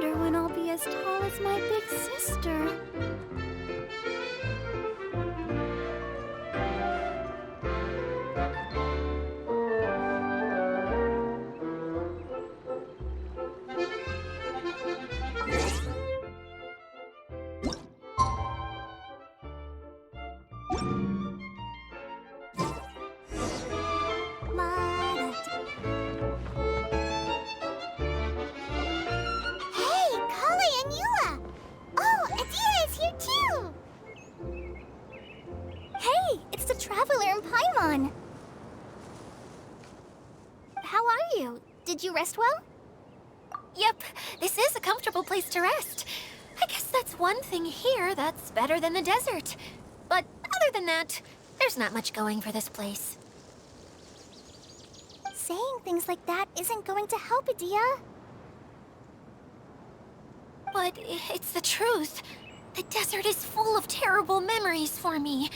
wonder when I'll be as tall as my big sister. Hey, Kale and Eula! Oh, Adia is here too! Hey, it's the Traveler and Paimon! How are you? Did you rest well? Yep, this is a comfortable place to rest. I guess that's one thing here that's better than the desert. But other than that, there's not much going for this place. Saying things like that isn't going to help, Adia. But it's the truth. The desert is full of terrible memories for me.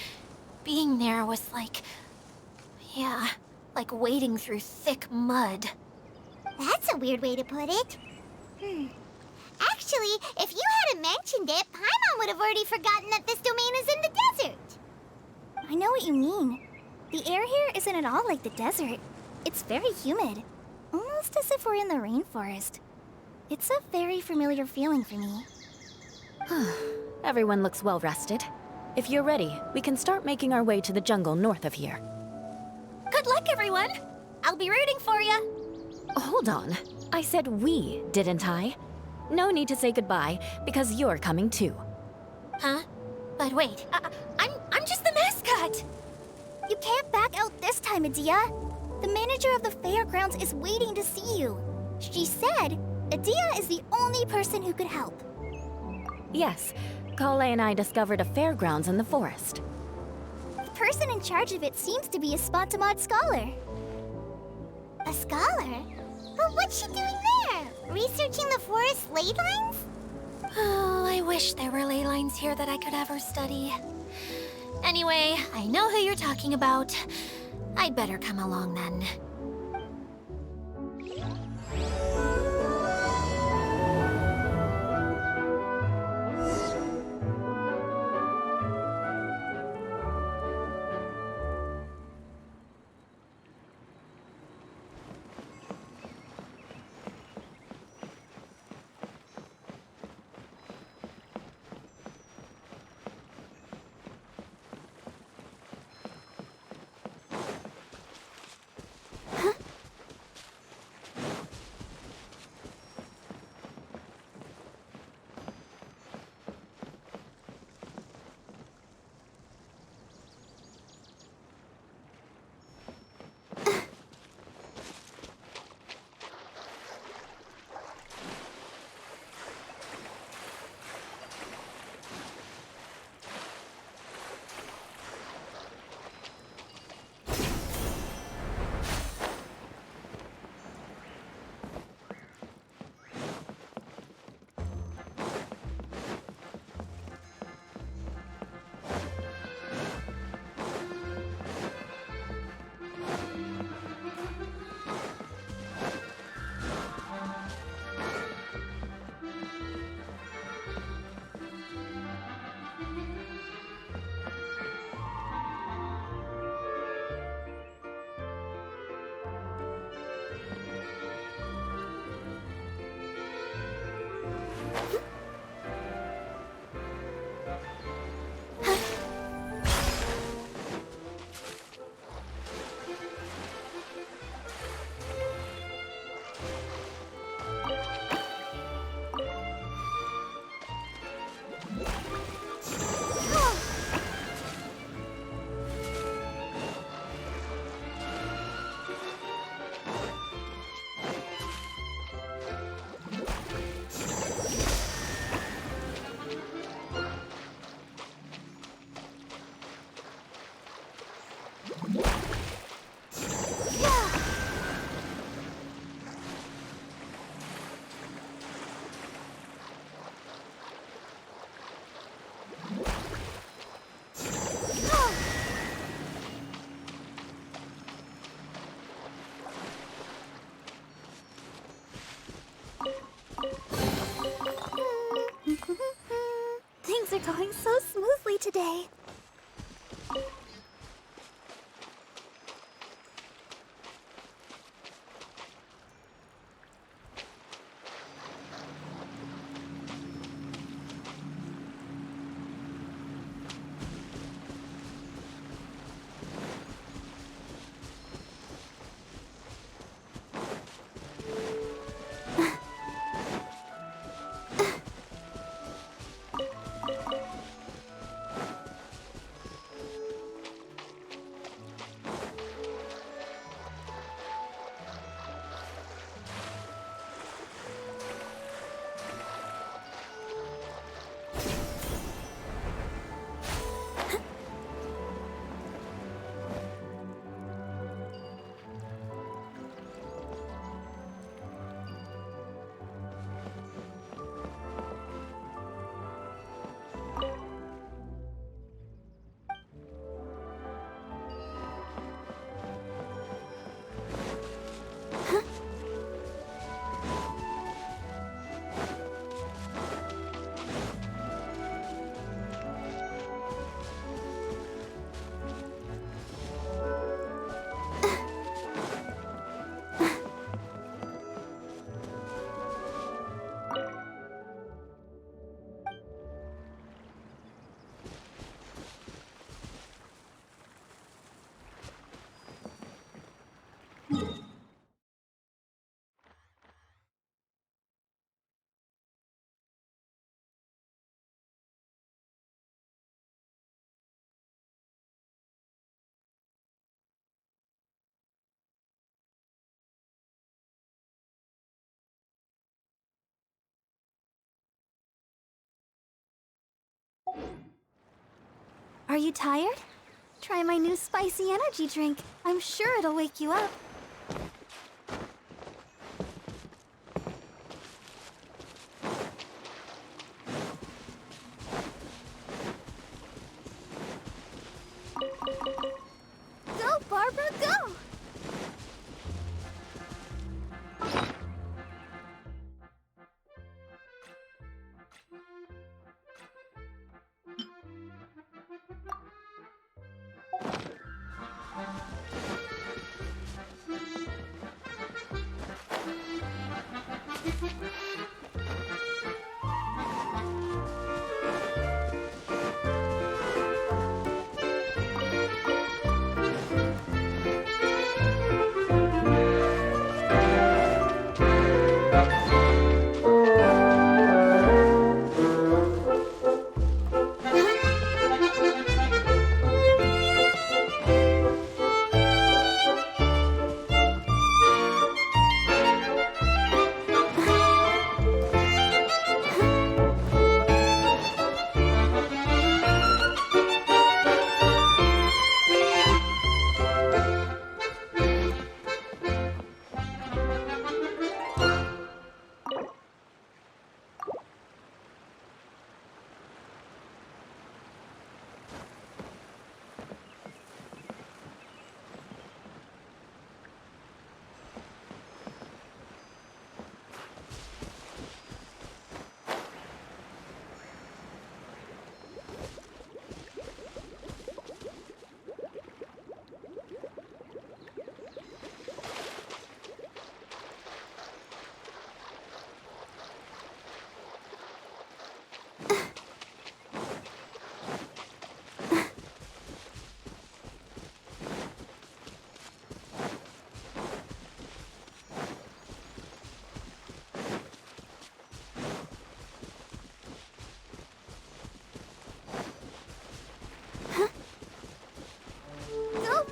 Being there was like... yeah, like wading through thick mud. That's a weird way to put it. Actually, if you hadn't mentioned it, Paimon would have already forgotten that this domain is in the desert. I know what you mean. The air here isn't at all like the desert. It's very humid, almost as if we're in the rainforest. It's a very familiar feeling for me. Everyone looks well rested. If you're ready, we can start making our way to the jungle north of here. Good luck, everyone! I'll be rooting for you! Hold on. I said we, didn't I? No need to say goodbye, because you're coming too. Huh? But wait, I'm just the mascot! You can't back out this time, Adia. The manager of the fairgrounds is waiting to see you. She said Adia is the only person who could help. Yes, Kale and I discovered a fairgrounds in the forest. The person in charge of it seems to be a Spontamod scholar. A scholar? But what's she doing there? Researching the forest ley lines? Oh, I wish there were ley lines here that I could ever study. Anyway, I know who you're talking about. I'd better come along then. today. Are you tired? Try my new spicy energy drink. I'm sure it'll wake you up. Go, Barbara, go!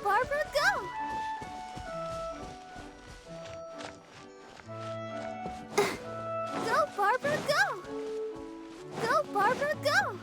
Barbara, go! Go, Barbara, go! Go, Barbara, go!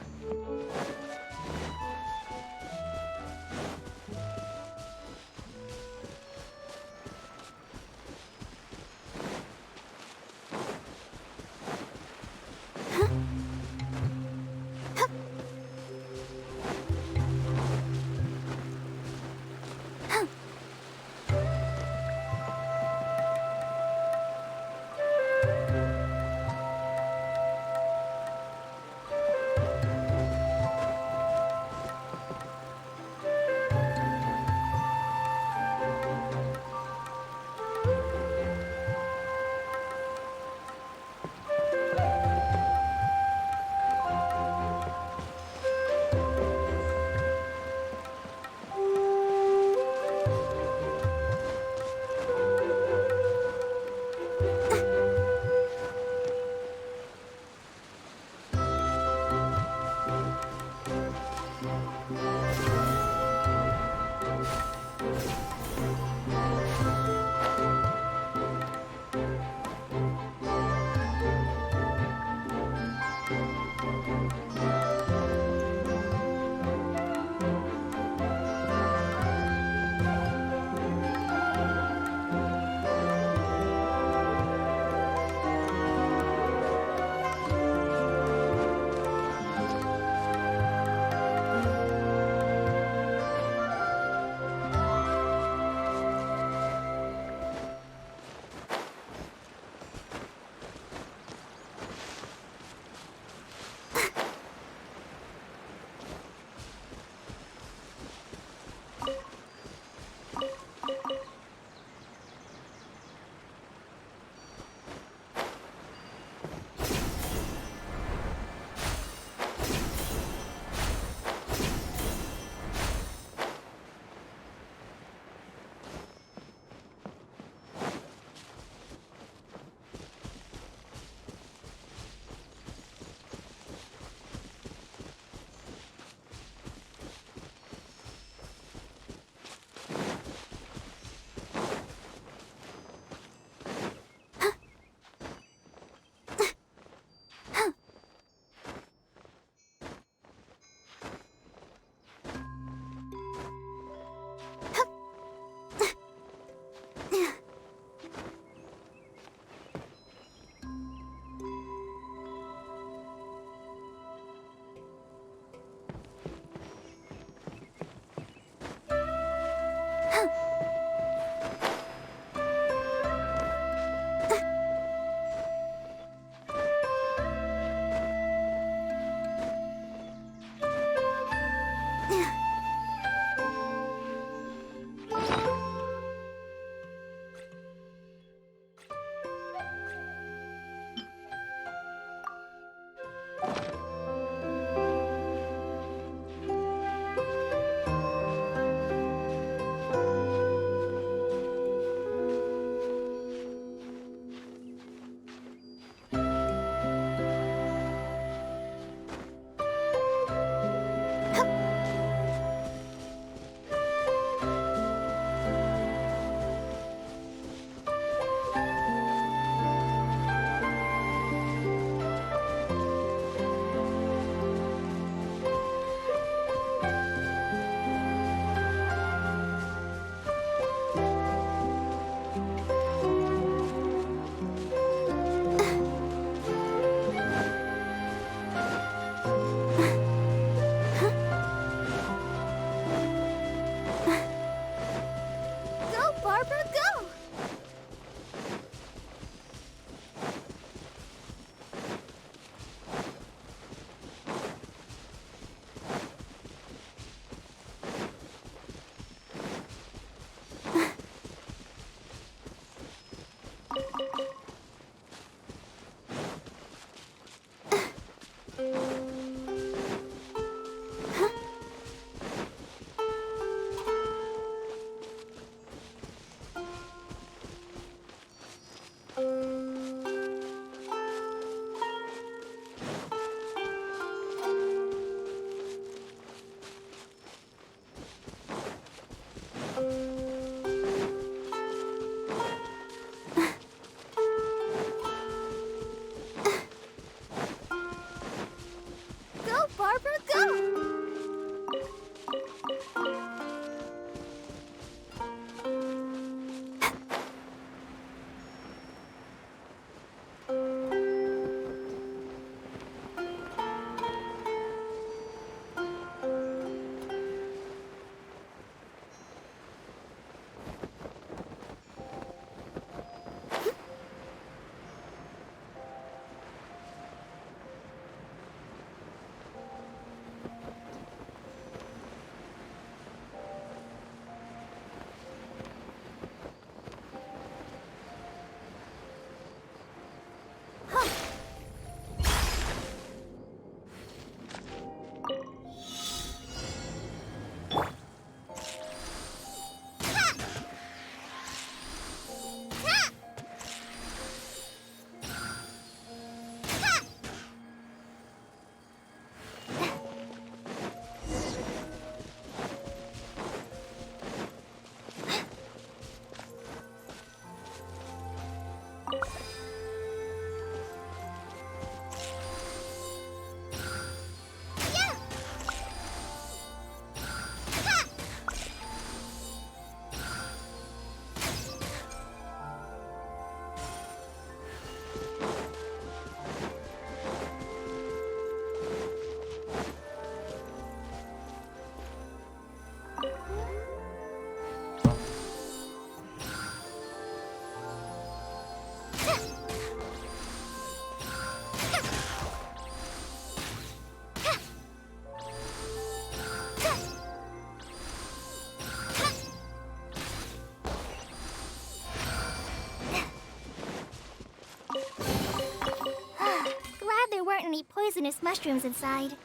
Glad there weren't any poisonous mushrooms inside.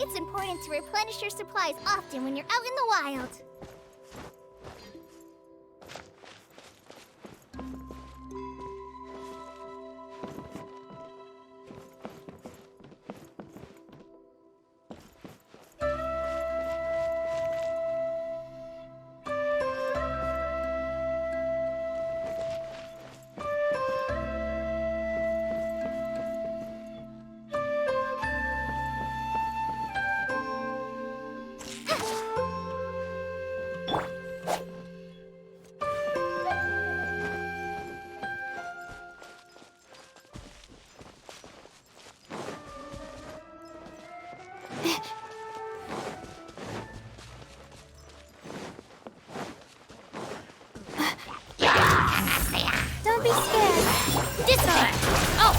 It's important to replenish your supplies often when you're out in the wild. Don't be scared. This way! Oh!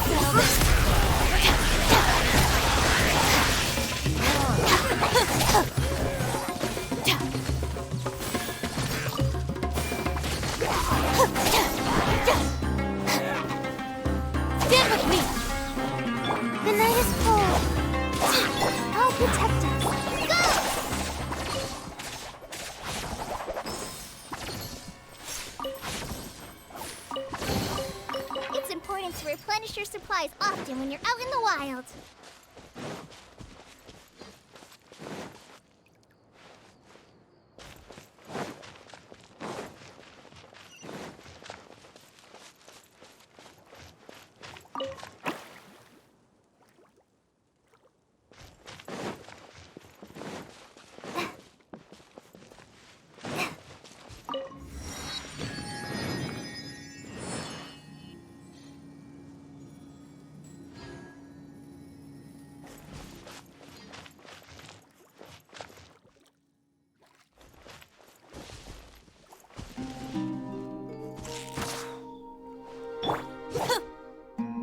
Stand with me! The night is cold. I'll protect us. Go! It's important to replenish your supplies often when you're out in the wild.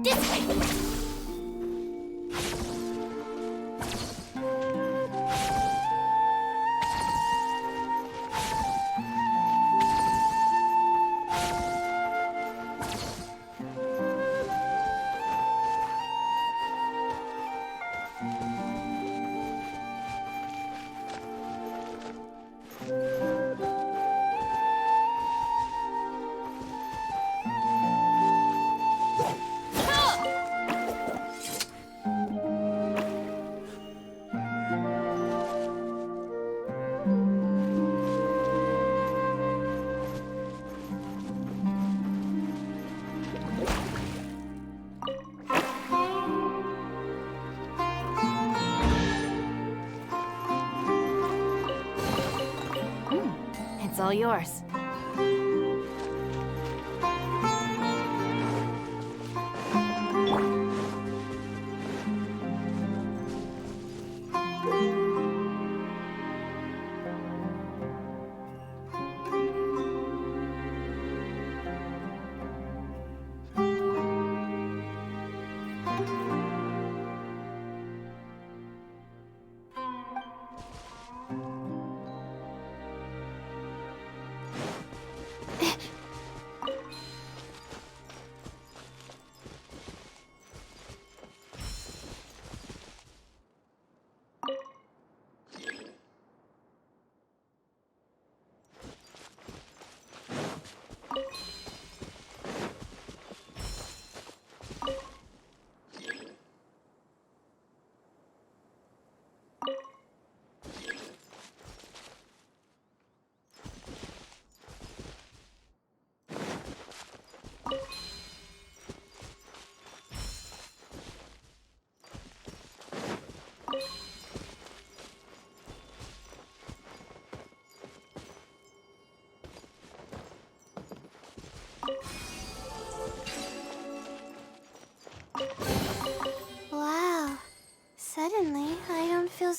This way! It's all yours.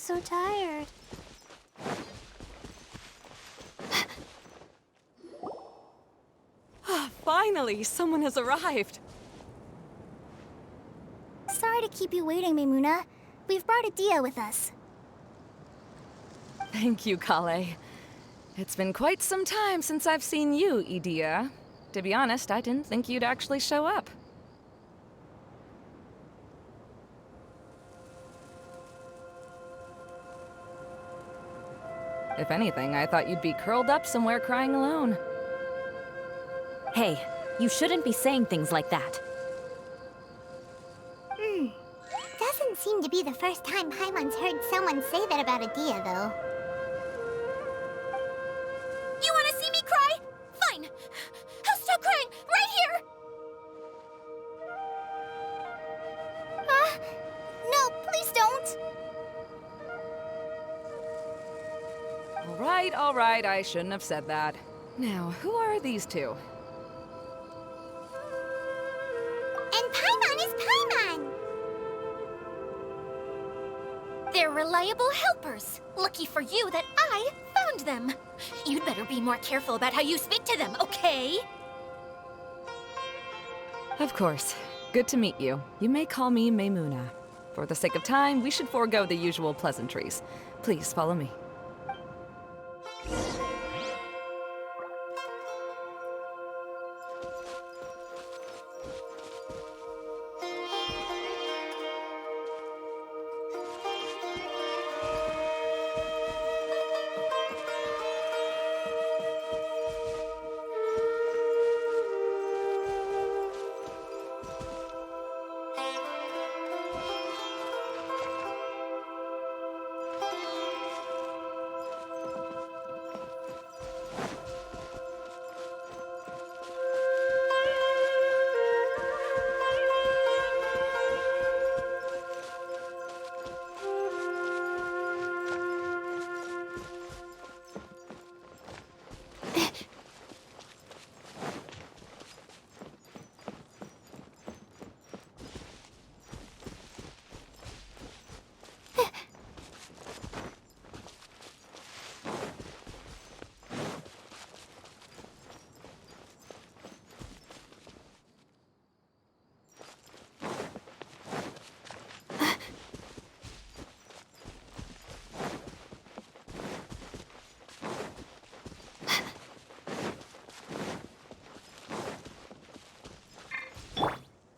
so tired. Finally, someone has arrived. Sorry to keep you waiting, Maimuna. We've brought Adia with us. Thank you, Kale. It's been quite some time since I've seen you, Idia. To be honest, I didn't think you'd actually show up. If anything, I thought you'd be curled up somewhere crying alone. Hey, you shouldn't be saying things like that. Doesn't seem to be the first time Paimon's heard someone say that about Adia, though. You want to see me cry? Fine. I'll stop crying right here. No, please don't! All right, I shouldn't have said that. Now, who are these two? And Paimon is Paimon! They're reliable helpers. Lucky for you that I found them. You'd better be more careful about how you speak to them, okay? Of course. Good to meet you. You may call me Maimuna. For the sake of time, we should forego the usual pleasantries. Please follow me.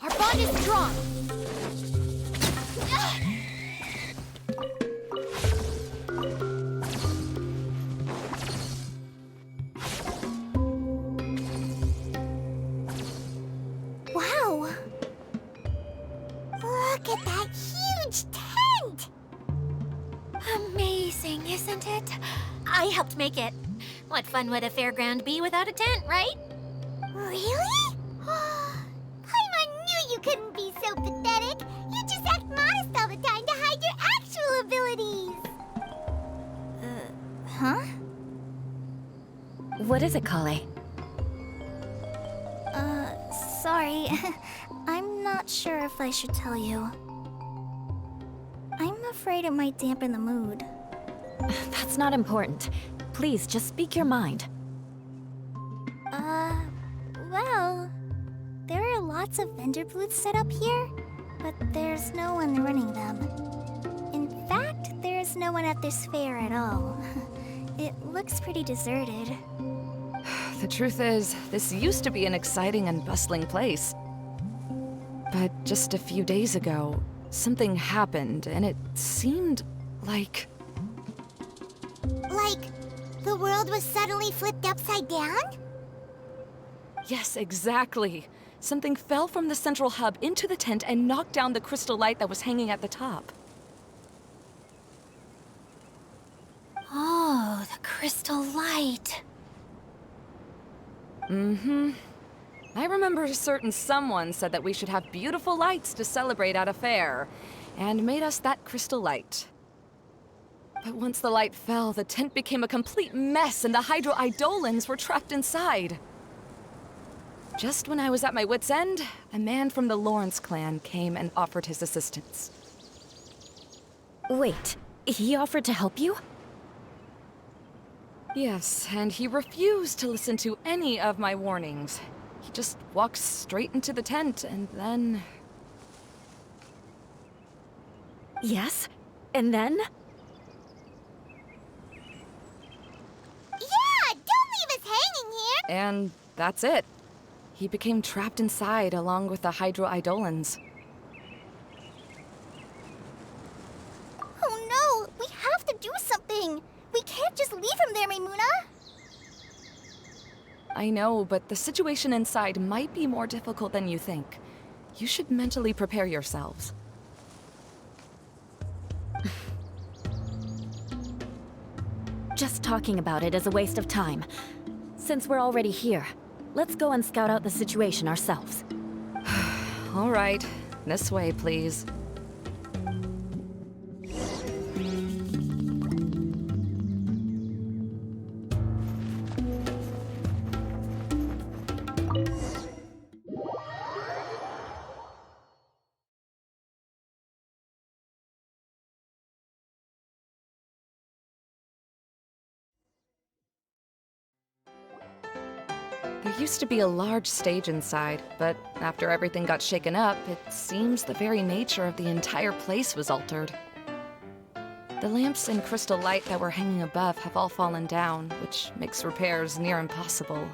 Our bond is strong. Wow! Look at that huge tent! Amazing, isn't it? I helped make it. What fun would a fairground be without a tent, right? Really? Paimon knew you couldn't be so pathetic. You just act modest all the time to hide your actual abilities. Huh? What is it, Kale? Sorry. I'm not sure if I should tell you. I'm afraid it might dampen the mood. That's not important. Please, just speak your mind. Well, there are lots of vendor booths set up here, but there's no one running them. In fact, there's no one at this fair at all. It looks pretty deserted. The truth is, this used to be an exciting and bustling place. But just a few days ago, something happened, and it seemed like... Like, the world was suddenly flipped upside down? Yes, exactly. Something fell from the central hub into the tent and knocked down the crystal light that was hanging at the top. Oh, the crystal light. Mm-hmm. I remember a certain someone said that we should have beautiful lights to celebrate at a fair, and made us that crystal light. But once the light fell, the tent became a complete mess and the Hydro Eidolons were trapped inside. Just when I was at my wit's end, a man from the Lawrence clan came and offered his assistance. Wait, He offered to help you? Yes, and he refused to listen to any of my warnings. He just walked straight into the tent, and then... Yes? And then? Yeah, don't leave us hanging here! And that's it. He became trapped inside along with the Hydro-Eidolons. Oh no! We have to do something! We can't just leave him there, Maimuna! I know, but the situation inside might be more difficult than you think. You should mentally prepare yourselves. Just talking about it is a waste of time. Since we're already here, let's go and scout out the situation ourselves. All right, this way, please. There used to be a large stage inside, but after everything got shaken up, it seems the very nature of the entire place was altered. The lamps and crystal light that were hanging above have all fallen down, which makes repairs near impossible.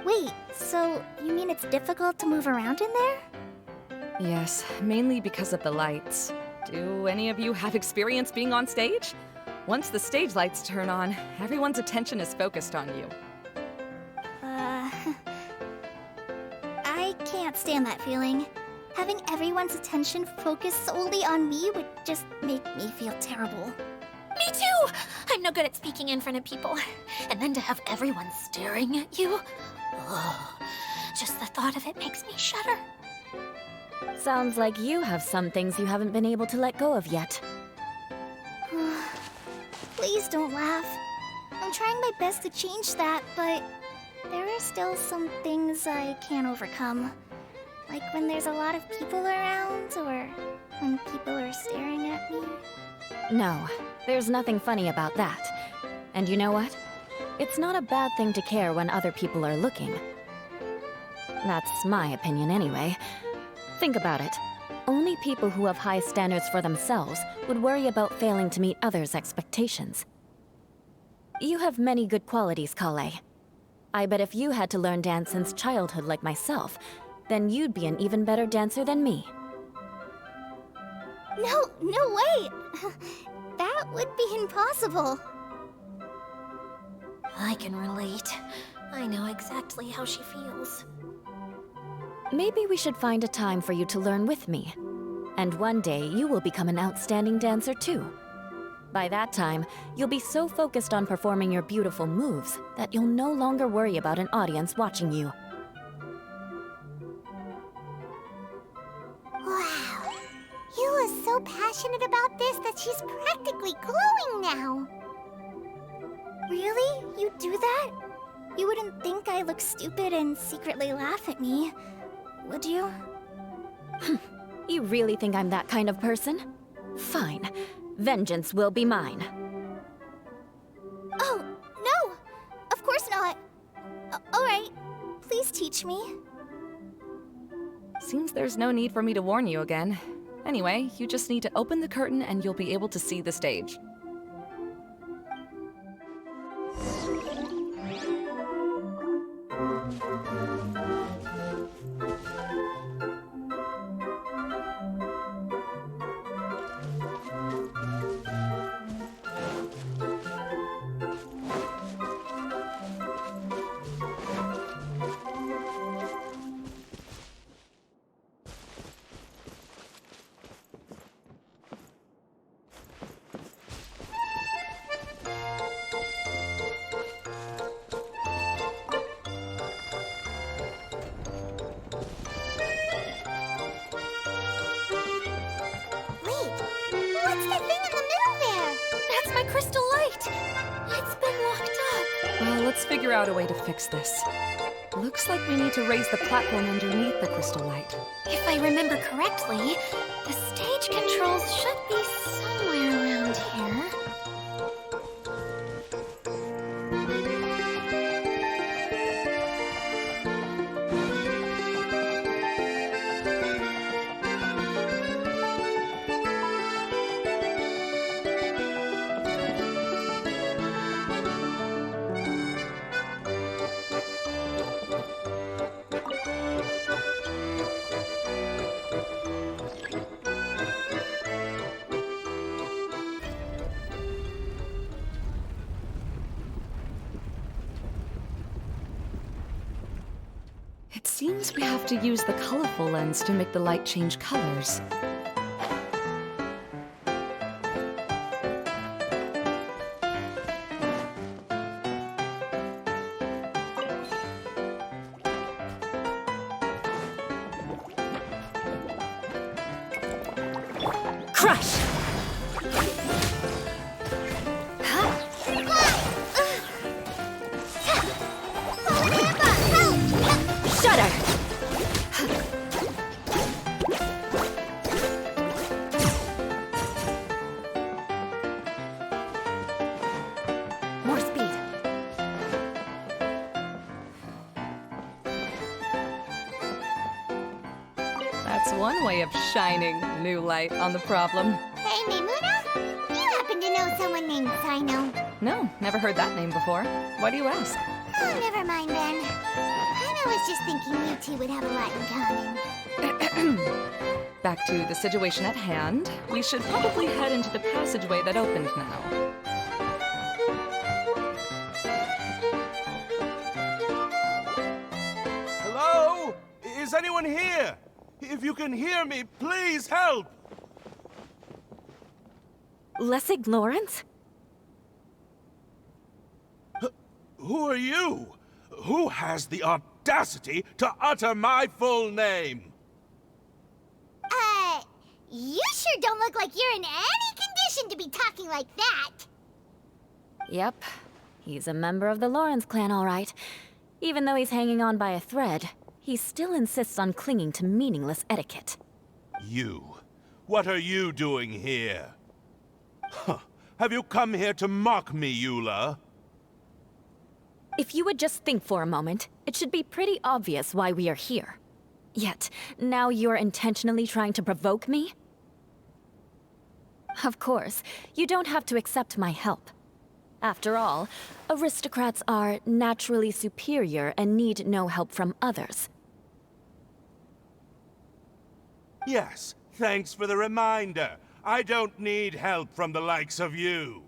Wait, so you mean it's difficult to move around in there? Yes, mainly because of the lights. Do any of you have experience being on stage? Once the stage lights turn on, everyone's attention is focused on you. I can't stand that feeling. Having everyone's attention focused solely on me would just make me feel terrible. Me too! I'm no good at speaking in front of people. And then to have everyone staring at you? Ugh. Just the thought of it makes me shudder. Sounds like you have some things you haven't been able to let go of yet. Please don't laugh. I'm trying my best to change that, but there are still some things I can't overcome. Like when there's a lot of people around, or when people are staring at me. No, there's nothing funny about that. And you know what? It's not a bad thing to care when other people are looking. That's my opinion anyway. Think about it. Only people who have high standards for themselves would worry about failing to meet others' expectations. You have many good qualities, Kale. I bet if you had to learn dance since childhood like myself, then you'd be an even better dancer than me. No way! That would be impossible. I can relate. I know exactly how she feels. Maybe we should find a time for you to learn with me. And one day, you will become an outstanding dancer too. By that time, you'll be so focused on performing your beautiful moves that you'll no longer worry about an audience watching you. Wow. Eula's so passionate about this that she's practically glowing now. Really? You do that? You wouldn't think I look stupid and secretly laugh at me, would you? You really think I'm that kind of person? Fine. Vengeance will be mine. Oh, no! Of course not. Alright, please teach me. Seems there's no need for me to warn you again. Anyway, you just need to open the curtain and you'll be able to see the stage. What's that thing in the middle there? That's my crystal light! It's been locked up. Well, let's figure out a way to fix this. Looks like we need to raise the platform underneath the crystal light. If I remember correctly, the stage controls should be somewhere around around here. It seems we have to use the colorful lens to make the light change colors. Crush! Shudder! More speed. That's one way of shining new light on the problem. Hey, Mimuna? Do you happen to know someone named Sino? No, never heard that name before. Why do you ask? Oh, never mind then. I was just thinking you two would have a lot in common. Back to the situation at hand. We should probably head into the passageway that opened now. Hello? Is anyone here? If you can hear me, please help! Lessig Lawrence? Who are you? Who has the audacity to utter my full name? You sure don't look like you're in any condition to be talking like that. Yep. He's a member of the Lawrence clan, all right. Even though he's hanging on by a thread, he still insists on clinging to meaningless etiquette. You. What are you doing here? Huh. Have you come here to mock me, Eula? If you would just think for a moment, it should be pretty obvious why we are here. Yet, now you're intentionally trying to provoke me? Of course, you don't have to accept my help. After all, aristocrats are naturally superior and need no help from others. Yes, thanks for the reminder. I don't need help from the likes of you.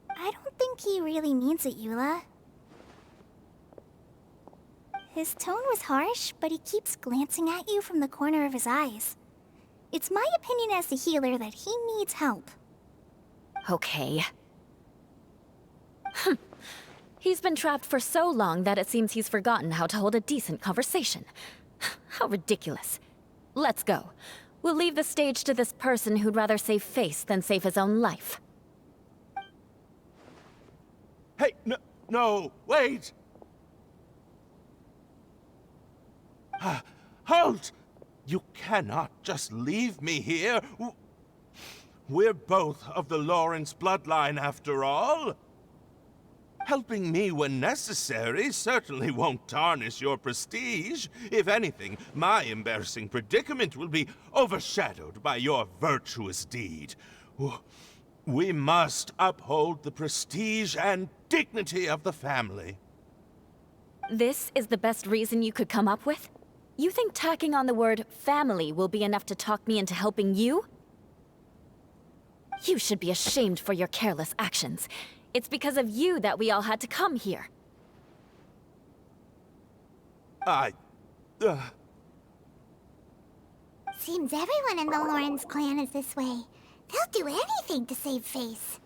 I don't think he really means it, Eula. His tone was harsh, but he keeps glancing at you from the corner of his eyes. It's my opinion as the healer that he needs help. Okay. He's been trapped for so long that it seems he's forgotten how to hold a decent conversation. How ridiculous. Let's go. We'll leave the stage to this person who'd rather save face than save his own life. Hey, no, wait! Halt! You cannot just leave me here. We're both of the Lawrence bloodline, after all. Helping me when necessary certainly won't tarnish your prestige. If anything, my embarrassing predicament will be overshadowed by your virtuous deed. We must uphold the prestige and dignity of the family. This is the best reason you could come up with? You think tacking on the word family will be enough to talk me into helping you? You should be ashamed for your careless actions. It's because of you that we all had to come here. Seems everyone in the Lawrence clan is this way. They'll do anything to save face.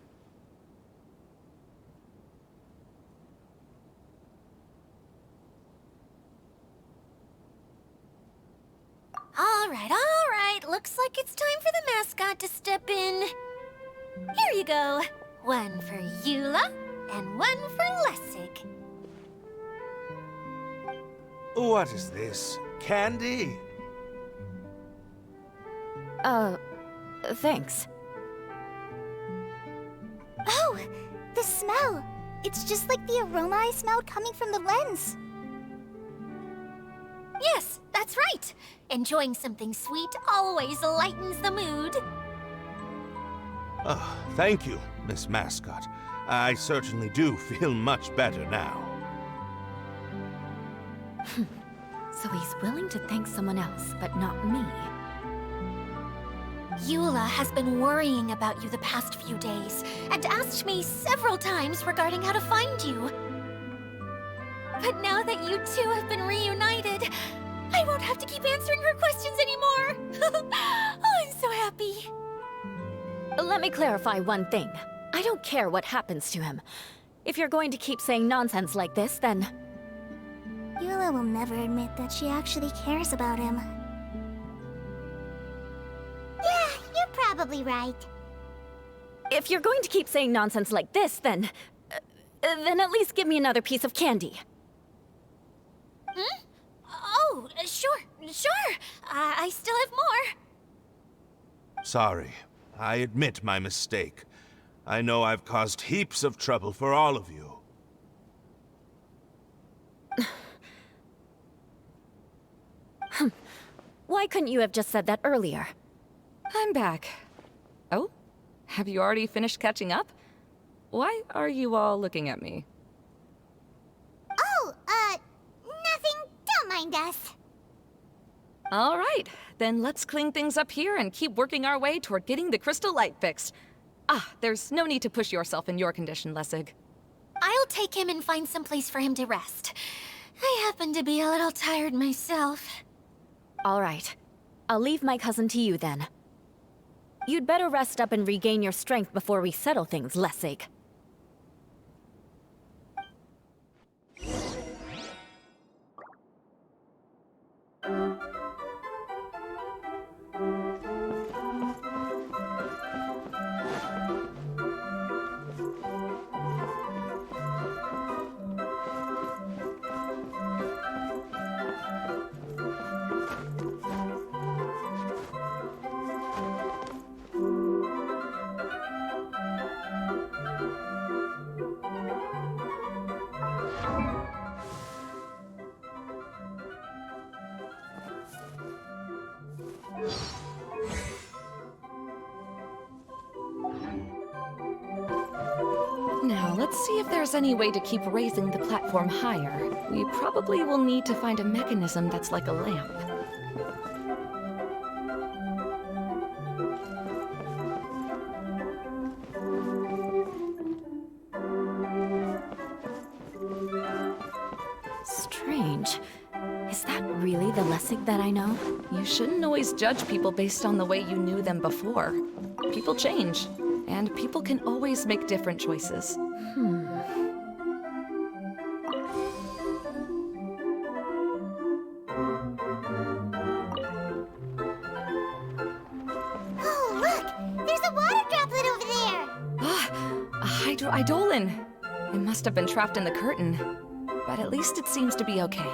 All right. Looks like it's time for the mascot to step in. Here you go. One for Eula, and one for Lessig. What is this? Candy? Thanks. It's just like the aroma I smelled coming from the lens. Yes, that's right. Enjoying something sweet always lightens the mood. Oh, thank you, Miss Mascot. I certainly do feel much better now. So he's willing to thank someone else, but not me. Eula has been worrying about you the past few days, and asked me several times regarding how to find you. But now that you two have been reunited, I won't have to keep answering her questions anymore! Oh, I'm so happy! Let me clarify one thing. I don't care what happens to him. If you're going to keep saying nonsense like this, then... Eula will never admit that she actually cares about him. Yeah, you're probably right. If you're going to keep saying nonsense like this, then at least give me another piece of candy. Hmm? Oh, sure. I still have more. Sorry. I admit my mistake. I know I've caused heaps of trouble for all of you. Why couldn't you have just said that earlier? I'm back. Oh? Have you already finished catching up? Why are you all looking at me? Oh, nothing. Don't mind us. All right, then let's clean things up here and keep working our way toward getting the crystal light fixed. Ah, there's no need to push yourself in your condition, Lessig. I'll take him and find some place for him to rest. I happen to be a little tired myself. All right. I'll leave my cousin to you then. You'd better rest up and regain your strength before we settle things, Lessig. Now, let's see if there's any way to keep raising the platform higher. We probably will need to find a mechanism that's like a lamp. Strange. Is that really the Lessig that I know? You shouldn't always judge people based on the way you knew them before. People change, and people can always make different choices. Oh, look! There's a water droplet over there! Ah, a hydroidolin! It must have been trapped in the curtain. But at least it seems to be okay.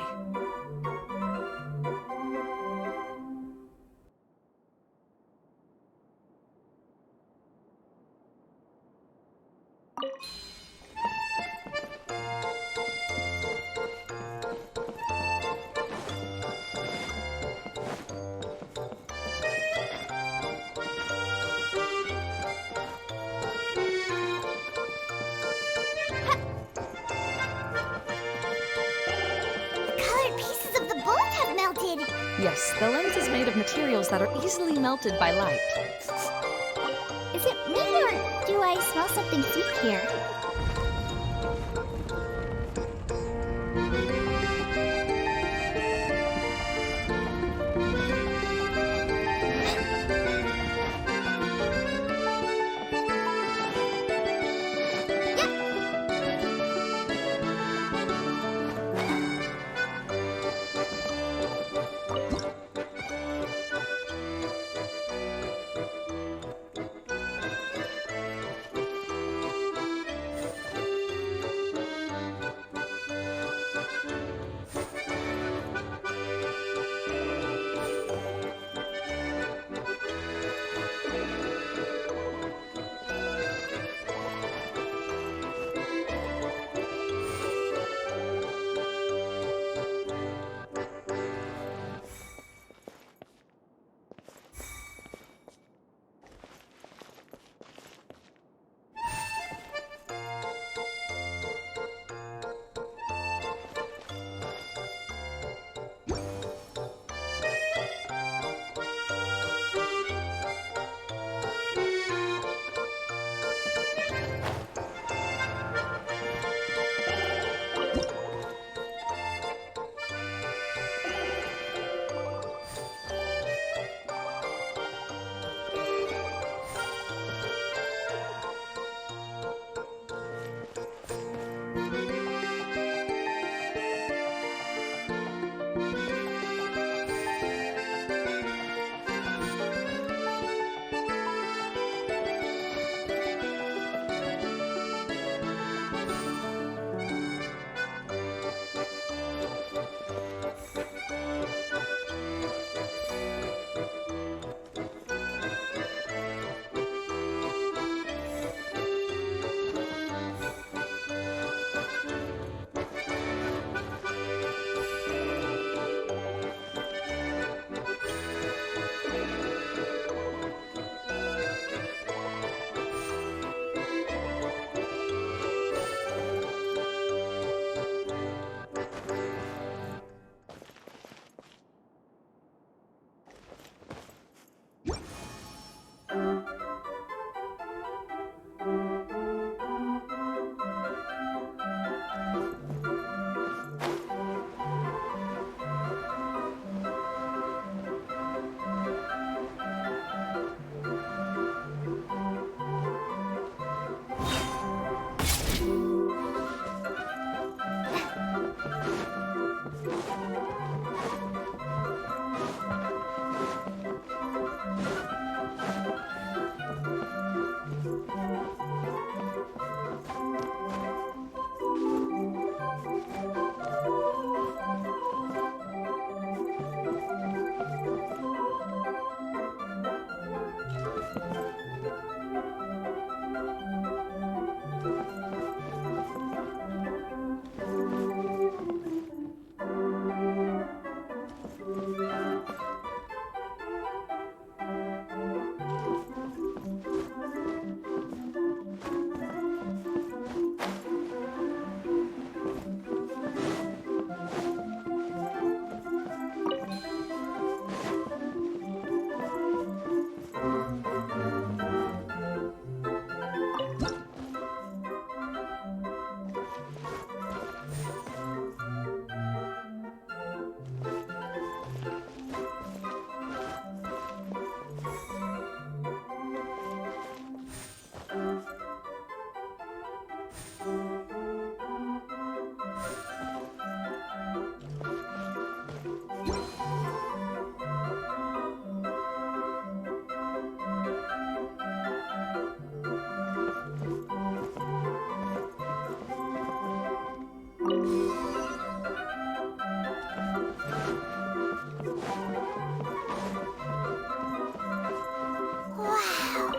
Colored pieces of the bolt have melted! Yes, the lens is made of materials that are easily melted by light. Is it me or do I smell something sweet here? Wow.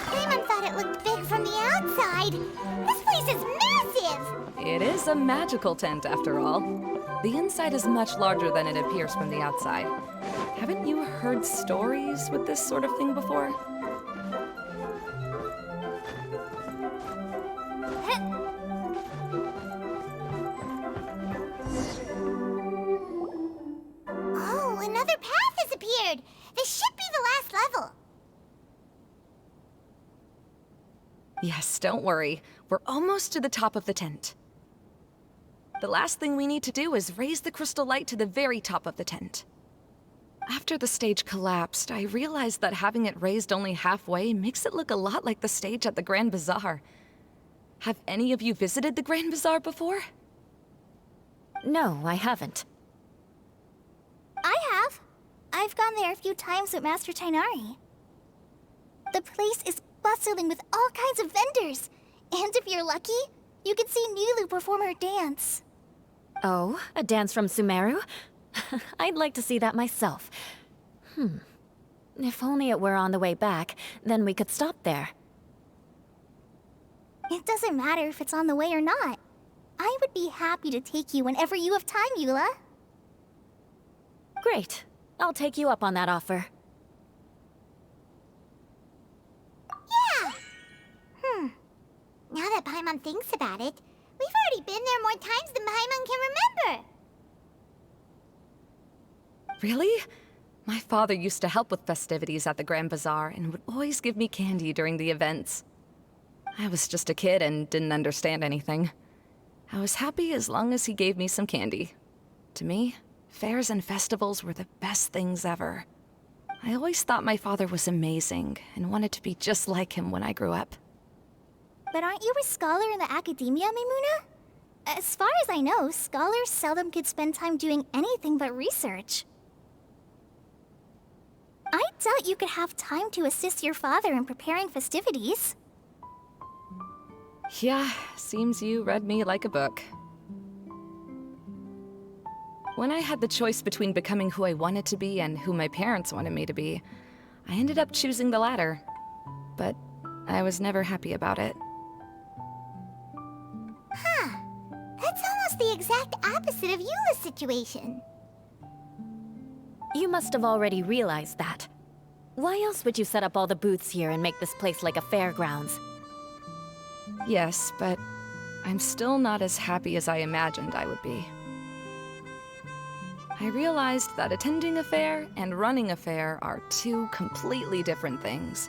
Paimon thought it looked big from the outside. This place is massive! It is a magical tent, after all. The inside is much larger than it appears from the outside. Haven't you heard stories with this sort of thing before? Oh, another path has appeared! This should be the last level. Yes, don't worry. We're almost to the top of the tent. The last thing we need to do is raise the crystal light to the very top of the tent. After the stage collapsed, I realized that having it raised only halfway makes it look a lot like the stage at the Grand Bazaar. Have any of you visited the Grand Bazaar before? No, I haven't. I have. I've gone there a few times with Master Tainari. The place is bustling with all kinds of vendors. And if you're lucky, you can see Nilu perform her dance. Oh, a dance from Sumeru? I'd like to see that myself. If only it were on the way back, then we could stop there. It doesn't matter if it's on the way or not. I would be happy to take you whenever you have time, Eula. Great. I'll take you up on that offer. Yeah! Now that Paimon thinks about it, we've already been there more times than Paimon can remember. Really? My father used to help with festivities at the Grand Bazaar and would always give me candy during the events. I was just a kid and didn't understand anything. I was happy as long as he gave me some candy. To me, fairs and festivals were the best things ever. I always thought my father was amazing and wanted to be just like him when I grew up. But aren't you a scholar in the academia, Mimuna? As far as I know, scholars seldom could spend time doing anything but research. I doubt you could have time to assist your father in preparing festivities. Yeah, seems you read me like a book. When I had the choice between becoming who I wanted to be and who my parents wanted me to be, I ended up choosing the latter. But I was never happy about it. Huh. That's almost the exact opposite of Eula's situation. You must have already realized that. Why else would you set up all the booths here and make this place like a fairgrounds? Yes, but I'm still not as happy as I imagined I would be. I realized that attending a fair and running a fair are two completely different things.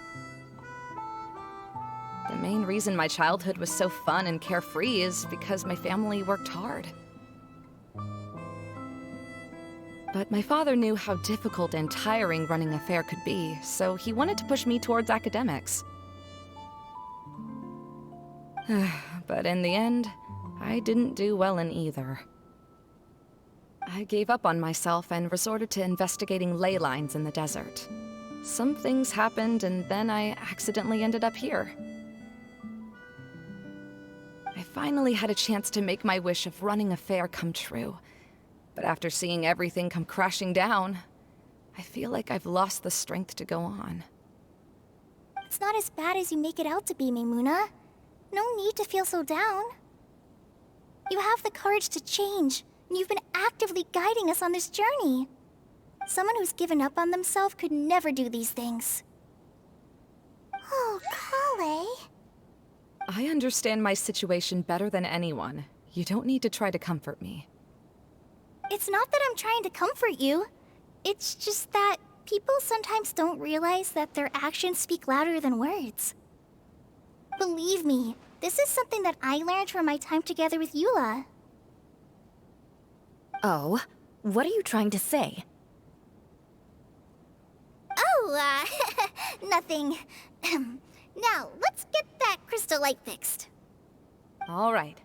The main reason my childhood was so fun and carefree is because my family worked hard. But my father knew how difficult and tiring running a fair could be, so he wanted to push me towards academics. But in the end, I didn't do well in either. I gave up on myself and resorted to investigating ley lines in the desert. Some things happened, and then I accidentally ended up here. I finally had a chance to make my wish of running a fair come true. But after seeing everything come crashing down, I feel like I've lost the strength to go on. It's not as bad as you make it out to be, Maimuna. No need to feel so down. You have the courage to change, and you've been actively guiding us on this journey. Someone who's given up on themselves could never do these things. Oh, Kale. I understand my situation better than anyone. You don't need to try to comfort me. It's not that I'm trying to comfort you. It's just that people sometimes don't realize that their actions speak louder than words. Believe me, this is something that I learned from my time together with Eula. Oh, what are you trying to say? Oh, nothing. Now, let's get that crystal light fixed. All right.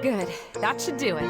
Good. That should do it.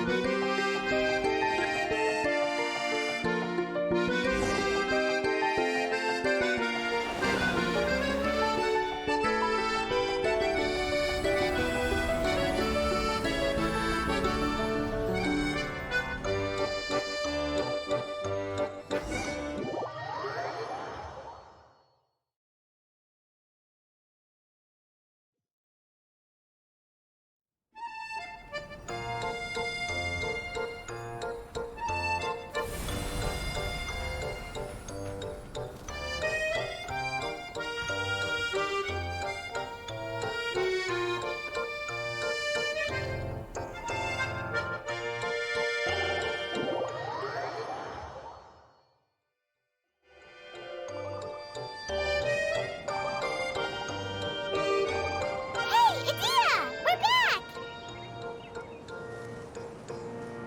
Hey, it's Ida! We're back!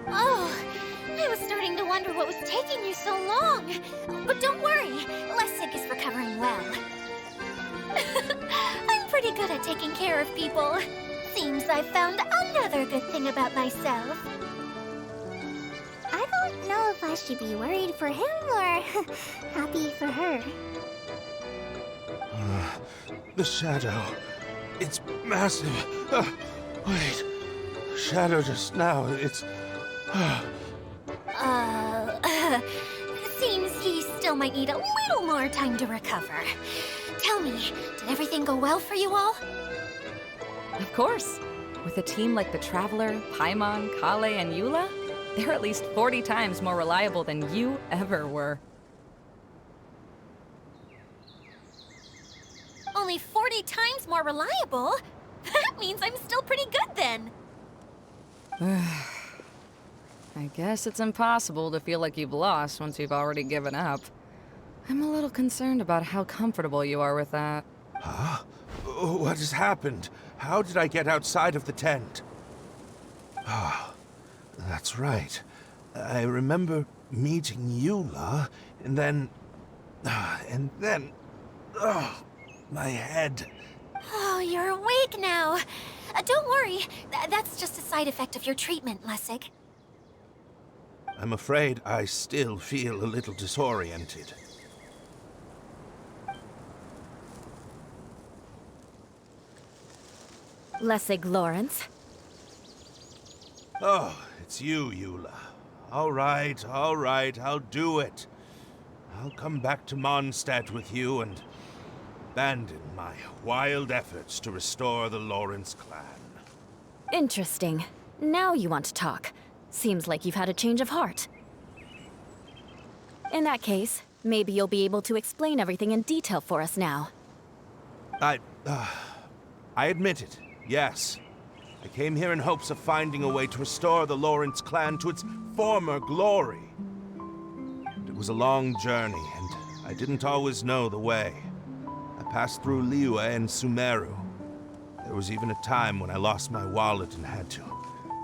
Oh, I was starting to wonder what was taking you so long. But don't worry, Lessig is recovering well. I'm pretty good at taking care of people. Seems I found another good thing about myself. I don't know if I should be worried for him or happy for her. The shadow. It's massive. Wait. Shadow just now. It's. Seems he still might need a little more time to recover. Tell me, did everything go well for you all? Of course. With a team like the Traveler, Paimon, Kale, and Eula, they're at least 40 times more reliable than you ever were. Only 40 times more reliable? That means I'm still pretty good then. I guess it's impossible to feel like you've lost once you've already given up. I'm a little concerned about how comfortable you are with that. Huh? What has happened? How did I get outside of the tent? Ah, that's right. I remember meeting Eula, and then... my head. Oh, you're awake now. Don't worry, that's just a side effect of your treatment, Lessig. I'm afraid I still feel a little disoriented. Lessig Lawrence. Oh, it's you, Eula. All right, I'll do it. I'll come back to Mondstadt with you and abandon my wild efforts to restore the Lawrence clan. Interesting. Now you want to talk. Seems like you've had a change of heart. In that case, maybe you'll be able to explain everything in detail for us now. I admit it, yes. I came here in hopes of finding a way to restore the Lawrence clan to its former glory. It was a long journey, and I didn't always know the way. I passed through Liyue and Sumeru. There was even a time when I lost my wallet and had to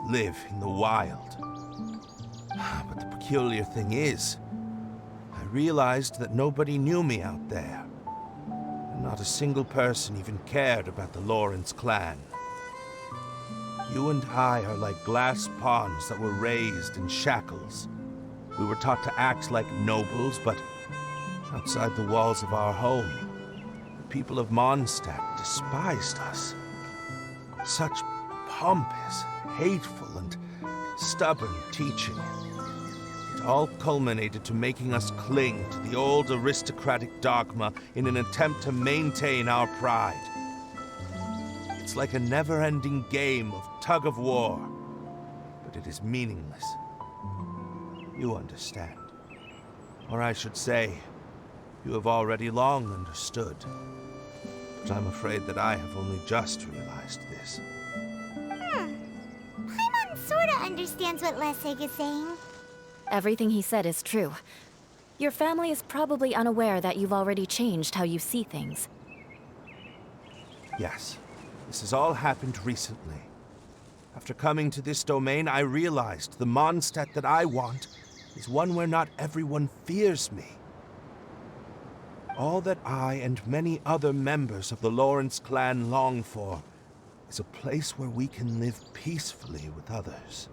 live in the wild. But the peculiar thing is, I realized that nobody knew me out there. And not a single person even cared about the Lawrence clan. You and I are like glass pawns that were raised in shackles. We were taught to act like nobles, but outside the walls of our home, the people of Mondstadt despised us. Such pompous, hateful, and stubborn teaching. It all culminated to making us cling to the old aristocratic dogma in an attempt to maintain our pride. It's like a never-ending game of tug-of-war, but it is meaningless. You understand. Or I should say, you have already long understood. But I'm afraid that I have only just realized this. Paimon sorta understands what Lessig is saying. Everything he said is true. Your family is probably unaware that you've already changed how you see things. Yes, this has all happened recently. After coming to this domain, I realized the Mondstadt that I want is one where not everyone fears me. All that I and many other members of the Lawrence clan long for is a place where we can live peacefully with others.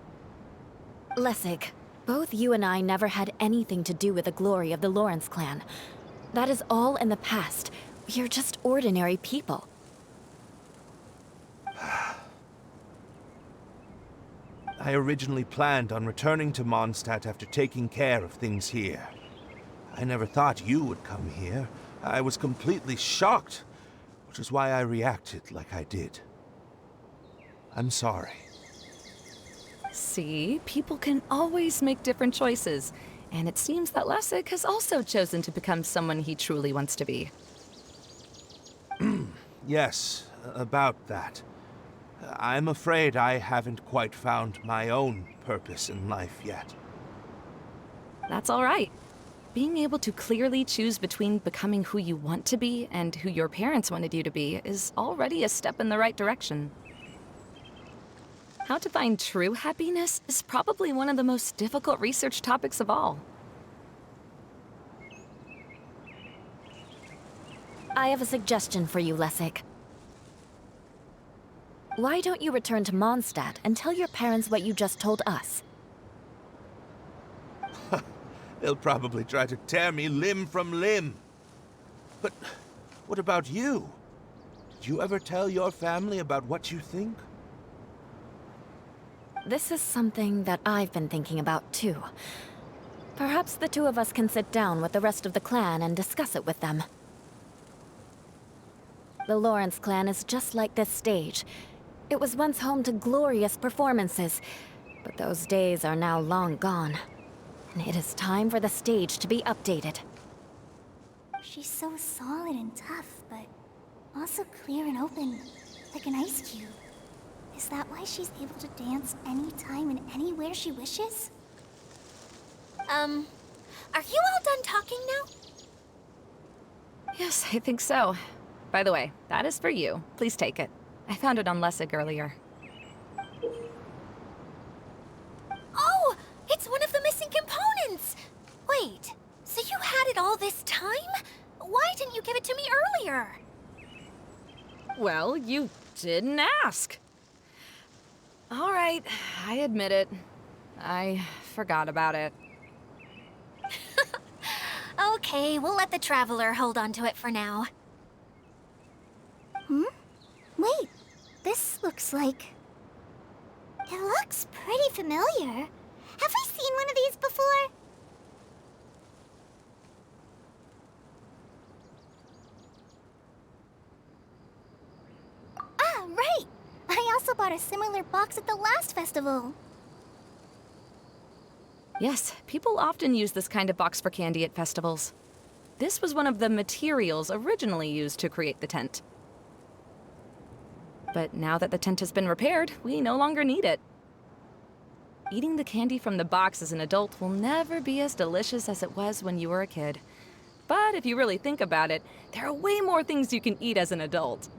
Lessig, both you and I never had anything to do with the glory of the Lawrence clan. That is all in the past. We are just ordinary people. I originally planned on returning to Mondstadt after taking care of things here. I never thought you would come here. I was completely shocked, which is why I reacted like I did. I'm sorry. See, people can always make different choices. And it seems that Lessig has also chosen to become someone he truly wants to be. Yes, about that. I'm afraid I haven't quite found my own purpose in life yet. That's all right. Being able to clearly choose between becoming who you want to be and who your parents wanted you to be is already a step in the right direction. How to find true happiness is probably one of the most difficult research topics of all. I have a suggestion for you, Lessig. Why don't you return to Mondstadt and tell your parents what you just told us? They'll probably try to tear me limb from limb. But what about you? Did you ever tell your family about what you think? This is something that I've been thinking about, too. Perhaps the two of us can sit down with the rest of the clan and discuss it with them. The Lawrence clan is just like this stage. It was once home to glorious performances, but those days are now long gone. And it is time for the stage to be updated. She's so solid and tough, but also clear and open, like an ice cube. Is that why she's able to dance anytime and anywhere she wishes? Are you all done talking now? Yes, I think so. By the way, that is for you. Please take it. I found it on Lessig earlier. Oh, it's one of the missing components! Wait, so you had it all this time? Why didn't you give it to me earlier? Well, you didn't ask. All right, I admit it. I forgot about it. Okay, we'll let the Traveler hold on to it for now. Wait, this looks like... It looks pretty familiar. Have we seen one of these before? Ah, right! I also bought a similar box at the last festival. Yes, people often use this kind of box for candy at festivals. This was one of the materials originally used to create the tent. But now that the tent has been repaired, we no longer need it. Eating the candy from the box as an adult will never be as delicious as it was when you were a kid. But if you really think about it, there are way more things you can eat as an adult.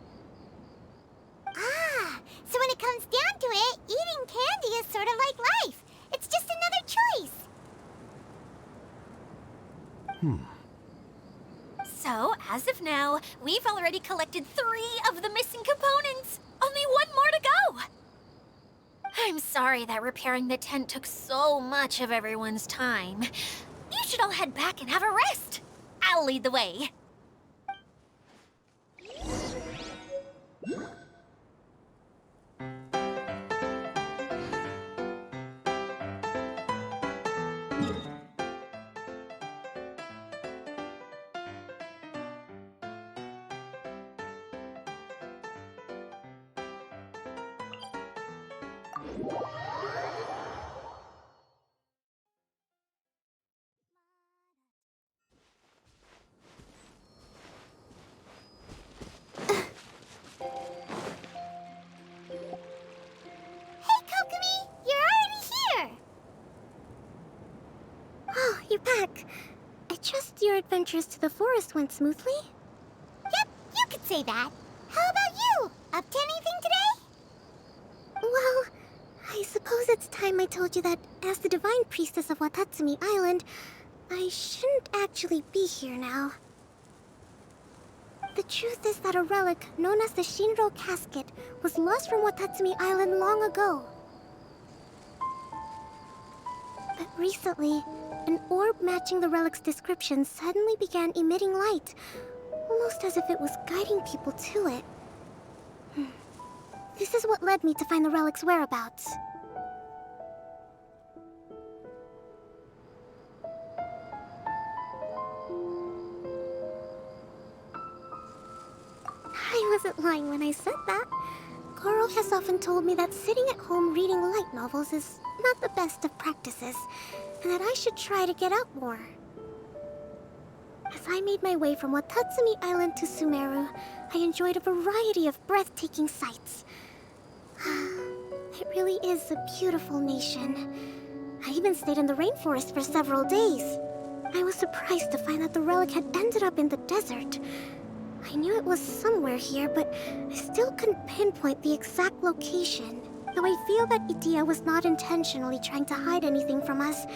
Ah, so when it comes down to it, eating candy is sort of like life. It's just another choice. So, as of now, we've already collected 3 of the missing components. Only 1 more to go. I'm sorry that repairing the tent took so much of everyone's time. You should all head back and have a rest. I'll lead the way. Hey, Kokomi! You're already here! Oh, you're back. I trust your adventures to the forest went smoothly? Yep, you could say that. How about you? Up to anything today? Well, I suppose it's time I told you that as the Divine Priestess of Watatsumi Island, I shouldn't actually be here now. The truth is that a relic known as the Shinro Casket was lost from Watatsumi Island long ago. But recently, an orb matching the relic's description suddenly began emitting light, almost as if it was guiding people to it. This is what led me to find the relic's whereabouts. I wasn't lying when I said that. Goro has often told me that sitting at home reading light novels is not the best of practices, and that I should try to get out more. As I made my way from Watatsumi Island to Sumeru, I enjoyed a variety of breathtaking sights. It really is a beautiful nation. I even stayed in the rainforest for several days. I was surprised to find that the relic had ended up in the desert. I knew it was somewhere here, but I still couldn't pinpoint the exact location. Though I feel that Idia was not intentionally trying to hide anything from us,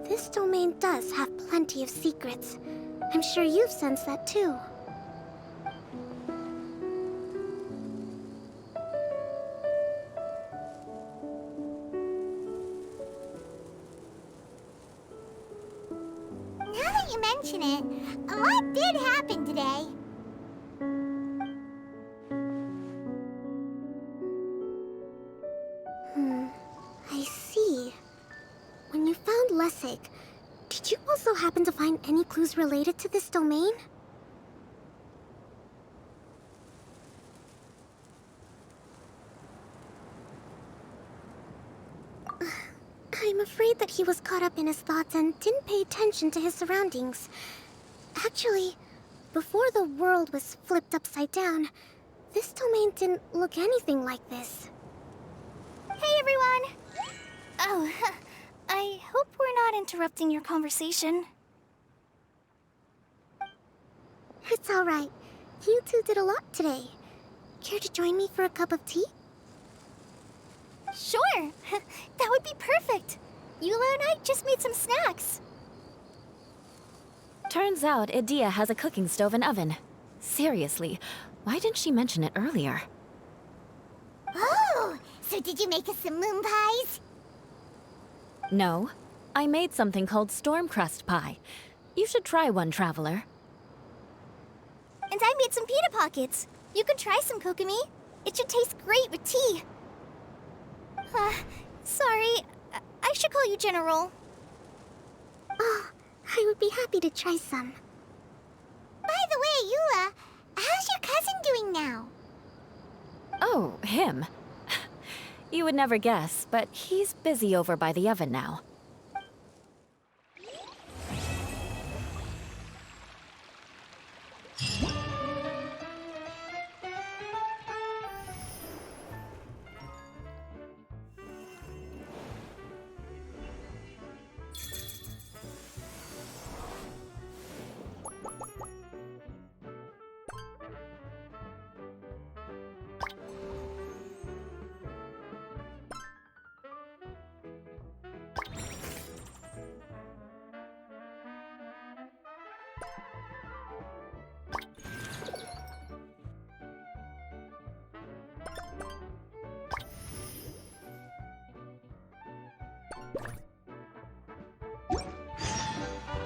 this domain does have plenty of secrets. I'm sure you've sensed that too. Now that you mention it, a lot did happen today. I see. When you found Lessig, did you also happen to find any clues related to this domain? I'm afraid that he was caught up in his thoughts and didn't pay attention to his surroundings. Actually, before the world was flipped upside down, this domain didn't look anything like this. Hey, everyone! Oh, I hope we're not interrupting your conversation. It's all right. You two did a lot today. Care to join me for a cup of tea? Sure! That would be perfect! Eula and I just made some snacks. Turns out Idia has a cooking stove and oven. Seriously, why didn't she mention it earlier? Oh! So did you make us some moon pies? No, I made something called storm crust pie. You should try one, Traveler. And I made some pita pockets. You could try some, Kokomi. It should taste great with tea. Sorry. I should call you General. Oh, I would be happy to try some. By the way, Eula, how's your cousin doing now? Oh, him. You would never guess, but he's busy over by the oven now.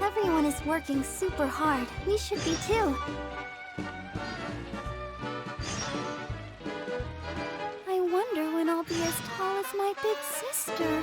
Everyone is working super hard. We should be too. I wonder when I'll be as tall as my big sister.